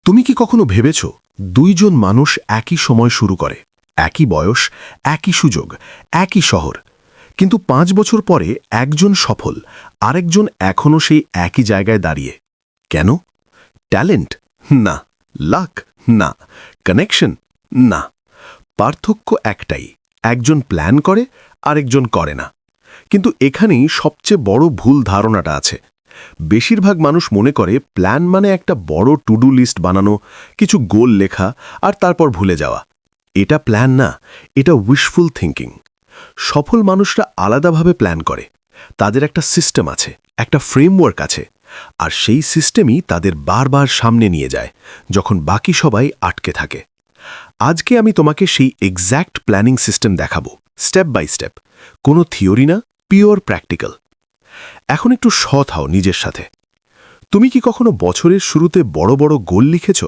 তুমি কি কখনো ভেবেছ দুইজন মানুষ একই সময় শুরু করে, একই বয়স, একই সুযোগ, একই শহর, কিন্তু 5 বছর পরে একজন সফল, আরেকজন এখনও সেই একই জায়গায় দাঁড়িয়ে? কেন? ট্যালেন্ট? না। লাক? না। কানেকশন? না। পার্থক্য একটাই, একজন প্ল্যান করে, আরেকজন করে না। কিন্তু এখানেই সবচেয়ে বড় ভুল ধারণাটা আছে। বেশিরভাগ মানুষ মনে করে প্ল্যান মানে একটা বড় টু ডু লিস্ট বানানো, কিছু গোল লেখা আর তারপর ভুলে যাওয়া। এটা প্ল্যান না, এটা উইশফুল থিঙ্কিং। সফল মানুষরা আলাদাভাবে প্ল্যান করে। তাদের একটা সিস্টেম আছে, একটা ফ্রেমওয়ার্ক আছে, আর সেই সিস্টেমই তাদের বারবার সামনে নিয়ে যায় যখন বাকি সবাই আটকে থাকে। আজকে আমি তোমাকে সেই এক্স্যাক্ট প্ল্যানিং সিস্টেম দেখাবো, স্টেপ বাই স্টেপ। কোনো থিওরি না, পিওর প্র্যাকটিক্যাল। এখন একটু সৎ হও নিজের সাথে। তুমি কি কখনো বছরের শুরুতে বড় বড় গোল লিখেছ?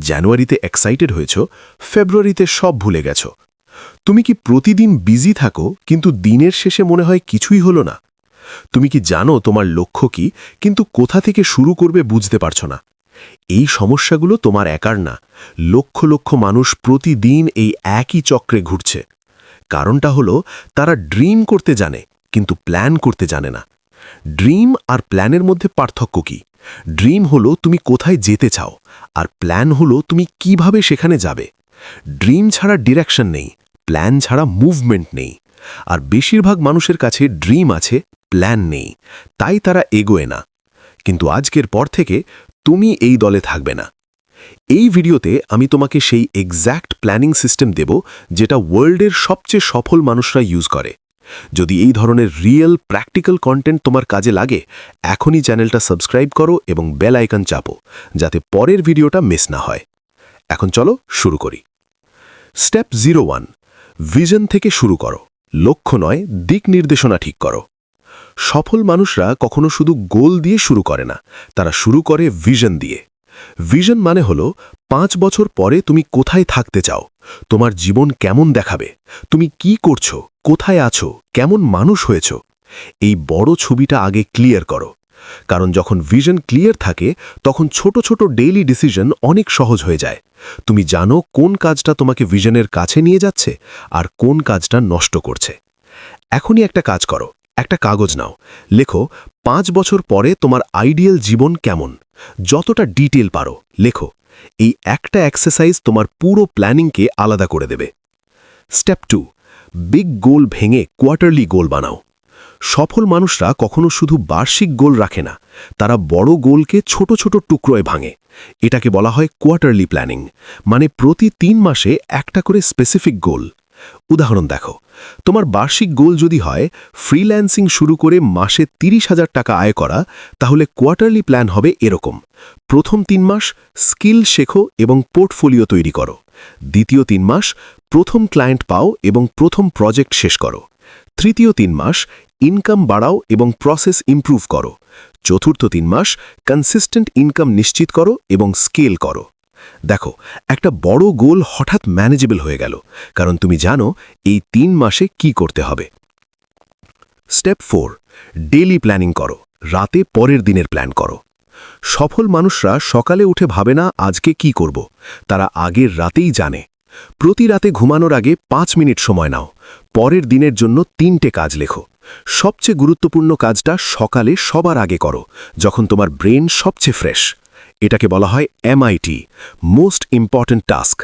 জানুয়ারিতে এক্সাইটেড হয়েছ, ফেব্রুয়ারিতে সব ভুলে গেছ? তুমি কি প্রতিদিন বিজি থাকো কিন্তু দিনের শেষে মনে হয় কিছুই হলো না? তুমি কি জানো তোমার লক্ষ্য কি, কিন্তু কোথা থেকে শুরু করবে বুঝতে পারছো না? এই সমস্যাগুলো তোমার একার না, লক্ষ লক্ষ মানুষ প্রতিদিন এই একই চক্রে ঘুরছে। কারণটা হলো তারা ড্রিম করতে জানে কিন্তু প্ল্যান করতে জানে না। ড্রিম আর প্ল্যানের মধ্যে পার্থক্য কি? ড্রিম হলো তুমি কোথায় যেতে চাও, আর প্ল্যান হলো তুমি কিভাবে সেখানে যাবে। ড্রিম ছাড়া ডিরেকশন নেই, প্ল্যান ছাড়া মুভমেন্ট নেই। আর বেশিরভাগ মানুষের কাছে ড্রিম আছে, প্ল্যান নেই, তাই তারা এগোয় না। কিন্তু আজকের পর থেকে তুমি এই দলে থাকবে না। এই ভিডিওতে আমি তোমাকে সেই এক্স্যাক্ট প্ল্যানিং সিস্টেম দেব যেটা ওয়ার্ল্ডের সবচেয়ে সফল মানুষরা ইউজ করে। যদি এই ধরনের রিয়েল প্র্যাকটিক্যাল কন্টেন্ট তোমার কাজে লাগে, এখনই চ্যানেলটা সাবস্ক্রাইব করো এবং বেল আইকন চাপো, যাতে পরের ভিডিওটা মিস না হয়। এখন চলো শুরু করি। স্টেপ 01, ভিশন থেকে শুরু করো। লক্ষ্য নয়, দিক নির্দেশনা ঠিক করো। সফল মানুষরা কখনো শুধু গোল দিয়ে শুরু করে না, তারা শুরু করে ভিশন দিয়ে। ভিশন মানে হলো 5 বছর পরে তুমি কোথায় থাকতে চাও, তোমার জীবন কেমন দেখাবে, তুমি কি করছো, কোথায় আছো, কেমন মানুষ হয়েছ। এই বড় ছবিটা আগে ক্লিয়ার করো। কারণ যখন ভিশন ক্লিয়ার থাকে তখন ছোট ছোট ডেইলি ডিসিশন অনেক সহজ হয়ে যায়। তুমি জানো কোন কাজটা তোমাকে ভিশনের কাছে নিয়ে যাচ্ছে আর কোন কাজটা নষ্ট করছে। এখনই একটা কাজ করো, একটা কাগজ নাও, লেখো 5 বছর পরে তোমার আইডিয়াল জীবন কেমন। যতটা ডিটেল পারো লেখো। এই একটা এক্সারসাইজ তোমার পুরো প্ল্যানিংকে আলাদা করে দেবে। স্টেপ 2, বিগ গোল ভেঙে কোয়ার্টারলি গোল বানাও। সফল মানুষরা কখনো শুধু বার্ষিক গোল রাখে না, তারা বড় গোলকে ছোট ছোট টুকরোয় ভাঙে। এটাকে বলা হয় কোয়ার্টারলি প্ল্যানিং, মানে প্রতি 3 মাসে একটা করে স্পেসিফিক গোল। উদাহরণ দেখো, তোমার বার্ষিক গোল যদি হয় ফ্রিল্যান্সিং শুরু করে মাসে 30,000 টাকা আয় করা, তাহলে কোয়ার্টারলি প্ল্যান হবে এরকম: প্রথম 3 মাস স্কিল শেখো এবং পোর্টফোলিও তৈরি করো। দ্বিতীয় 3 মাস প্রথম ক্লায়েন্ট পাও এবং প্রথম প্রজেক্ট শেষ করো। তৃতীয় 3 মাস ইনকাম বাড়াও এবং প্রসেস ইমপ্রুভ করো। চতুর্থ 3 মাস কনসিস্টেন্ট ইনকাম নিশ্চিত করো এবং স্কেল করো। দেখো, একটা বড় গোল হঠাৎ ম্যানেজেবল হয়ে গেল, কারণ তুমি জানো এই 3 মাসে কি করতে হবে। স্টেপ 4, ডেইলি প্ল্যানিং করো, রাতে পরের দিনের প্ল্যান করো। সফল মানুষরা সকালে উঠে ভাবে না আজকে কি করব, তারা আগের রাতেই জানে। প্রতি রাতে ঘুমানোর আগে 5 মিনিট সময় নাও, পরের দিনের জন্য 3টে কাজ লেখো। সবচেয়ে গুরুত্বপূর্ণ কাজটা সকালে সবার আগে করো, যখন তোমার ব্রেন সবচেয়ে ফ্রেশ। এটাকে বলা হয় MIT, মোস্ট ইম্পর্ট্যান্ট টাস্ক।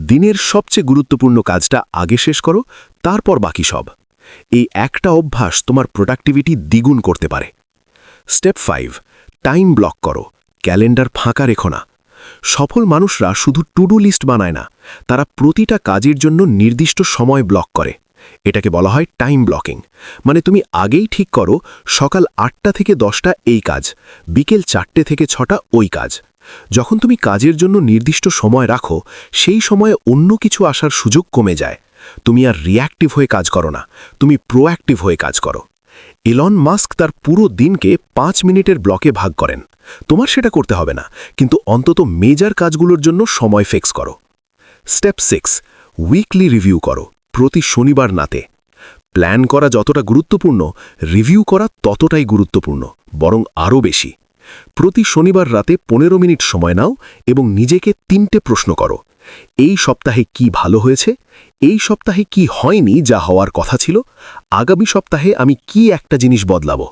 দিনের সবচেয়ে গুরুত্বপূর্ণ কাজটা আগে শেষ করো, তারপর বাকি সব। এই একটা অভ্যাস তোমার প্রোডাক্টিভিটি দ্বিগুণ করতে পারে। স্টেপ 5, টাইম ব্লক করো, ক্যালেন্ডার ফাঁকা রেখো না। সফল মানুষরা শুধু টু ডু লিস্ট বানায় না, তারা প্রতিটা কাজের জন্য নির্দিষ্ট সময় ব্লক করে। এটাকে বলা হয় টাইম ব্লকিং, মানে তুমি আগেই ঠিক করো সকাল 8টা থেকে 10টা এই কাজ, বিকেল 4টে থেকে 6টা ওই কাজ। যখন তুমি কাজের জন্য নির্দিষ্ট সময় রাখো, সেই সময়ে অন্য কিছু আসার সুযোগ কমে যায়। তুমি আর রিঅ্যাক্টিভ হয়ে কাজ করো না, তুমি প্রোঅ্যাক্টিভ হয়ে কাজ করো। ইলন মাস্ক তার পুরো দিনকে 5 মিনিটের ব্লকে ভাগ করেন। তোমার সেটা করতে হবে না, কিন্তু অন্তত মেজর কাজগুলোর জন্য সময় ফিক্স করো। স্টেপ 6, উইকলি রিভিউ করো, প্রতি শনিবার রাতে। প্ল্যান করা যতটা গুরুত্বপূর্ণ, রিভিউ করা ততটাই গুরুত্বপূর্ণ, বরং আরও বেশি। প্রতি শনিবার রাতে 15 মিনিট সময় নাও এবং নিজেকে 3টে প্রশ্ন করো। এই সপ্তাহে কি ভালো হয়েছে? এই সপ্তাহে কি হয়নি যা হওয়ার কথা ছিল? আগামী সপ্তাহে আমি কি একটা জিনিস বদলাবো?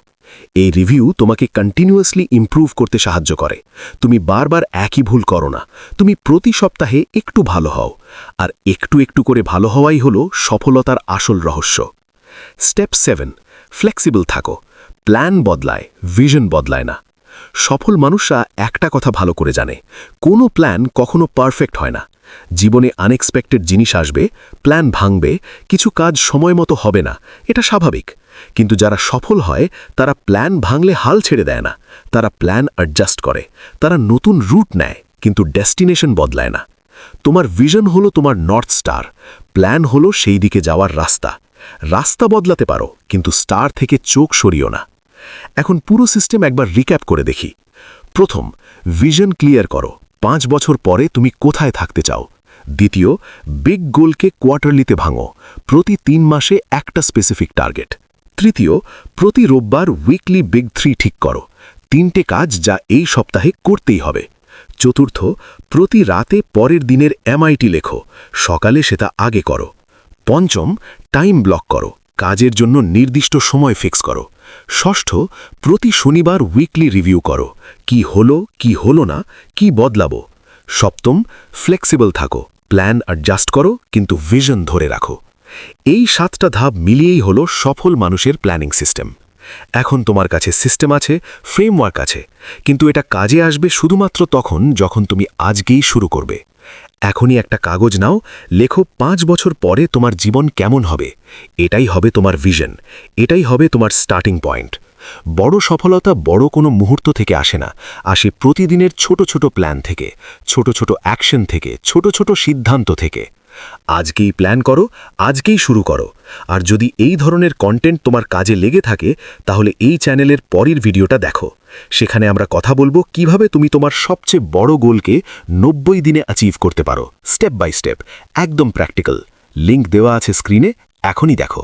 এই রিভিউ তোমাকে কন্টিনিউয়াসলি ইমপ্রুভ করতে সাহায্য করে। তুমি বারবার একই ভুল করো না, তুমি প্রতি সপ্তাহে একটু ভালো হও। আর একটু একটু করে ভালো হওয়াই হলো সফলতার আসল রহস্য। স্টেপ 7, ফ্লেক্সিবল থাকো। প্ল্যান বদলায়, ভিশন বদলায় না। সফল মানুষরা একটা কথা ভালো করে জানে, কোনো প্ল্যান কখনো পারফেক্ট হয় না। জীবনে আনএক্সপেক্টেড জিনিস আসবে, প্ল্যান ভাঙবে, কিছু কাজ সময় মতো হবে না, এটা স্বাভাবিক। কিন্তু যারা সফল হয় তারা প্ল্যান ভাঙলে হাল ছেড়ে দেয় না, তারা প্ল্যান অ্যাডজাস্ট করে, তারা নতুন রুট নেয়, কিন্তু ডেস্টিনেশন বদলায় না। তোমার ভিশন হলো তোমার নর্থ স্টার, প্ল্যান হলো সেই দিকে যাওয়ার রাস্তা। রাস্তা বদলাতে পারো, কিন্তু স্টার থেকে চোখ সরিও না। এখন পুরো সিস্টেম একবার রিক্যাপ করে দেখি। প্রথম, ভিশন ক্লিয়ার করো, 5 বছর পরে তুমি কোথায় থাকতে চাও। দ্বিতীয়, বিগ গোলকে কোয়ার্টারলিতে ভাঙো, প্রতি 3 মাসে একটা স্পেসিফিক টার্গেট। তৃতীয়, প্রতি রোববার উইকলি বিগ 3 ঠিক করো, 3টে কাজ যা এই সপ্তাহে করতেই হবে। চতুর্থ, প্রতি রাতে পরের দিনের এমআইটি লেখো, সকালে সেটা আগে করো। পঞ্চম, টাইম ব্লক করো, কাজের জন্য নির্দিষ্ট সময় ফিক্স করো। ষষ্ঠ, প্রতি শনিবার উইকলি রিভিউ করো, কি হলো না, কি বদলাবো। সপ্তম, ফ্লেক্সিবল থাকো, প্ল্যান অ্যাডজাস্ট করো, কিন্তু ভিশন ধরে রাখো। এই 7টা ধাপ মিলিয়েই হলো সফল মানুষের প্ল্যানিং সিস্টেম। এখন তোমার কাছে সিস্টেম আছে, ফ্রেমওয়ার্ক আছে, কিন্তু এটা কাজে আসবে শুধুমাত্র তখন যখন তুমি আজকেই শুরু করবে। এখনই একটা কাগজ নাও, লেখো 5 বছর পরে তোমার জীবন কেমন হবে। এটাই হবে তোমার ভিশন, এটাই হবে তোমার স্টার্টিং পয়েন্ট। বড় সফলতা বড় কোনো মুহূর্ত থেকে আসে না, আসে প্রতিদিনের ছোট ছোট প্ল্যান থেকে, ছোট ছোট অ্যাকশন থেকে, ছোট ছোট সিদ্ধান্ত থেকে। আজকেই প্ল্যান করো, আজকেই শুরু করো। আর যদি এই ধরনের কন্টেন্ট তোমার কাজে লেগে থাকে, তাহলে এই চ্যানেলের পরের ভিডিওটা দেখো। সেখানে আমরা কথা বলবো কিভাবে তুমি তোমার সবচেয়ে বড় গোলকে 90 দিনে অ্যাচিভ করতে পারো, স্টেপ বাই স্টেপ, একদম প্র্যাকটিক্যাল। লিংক দেওয়া আছে স্ক্রিনে, এখনই দেখো।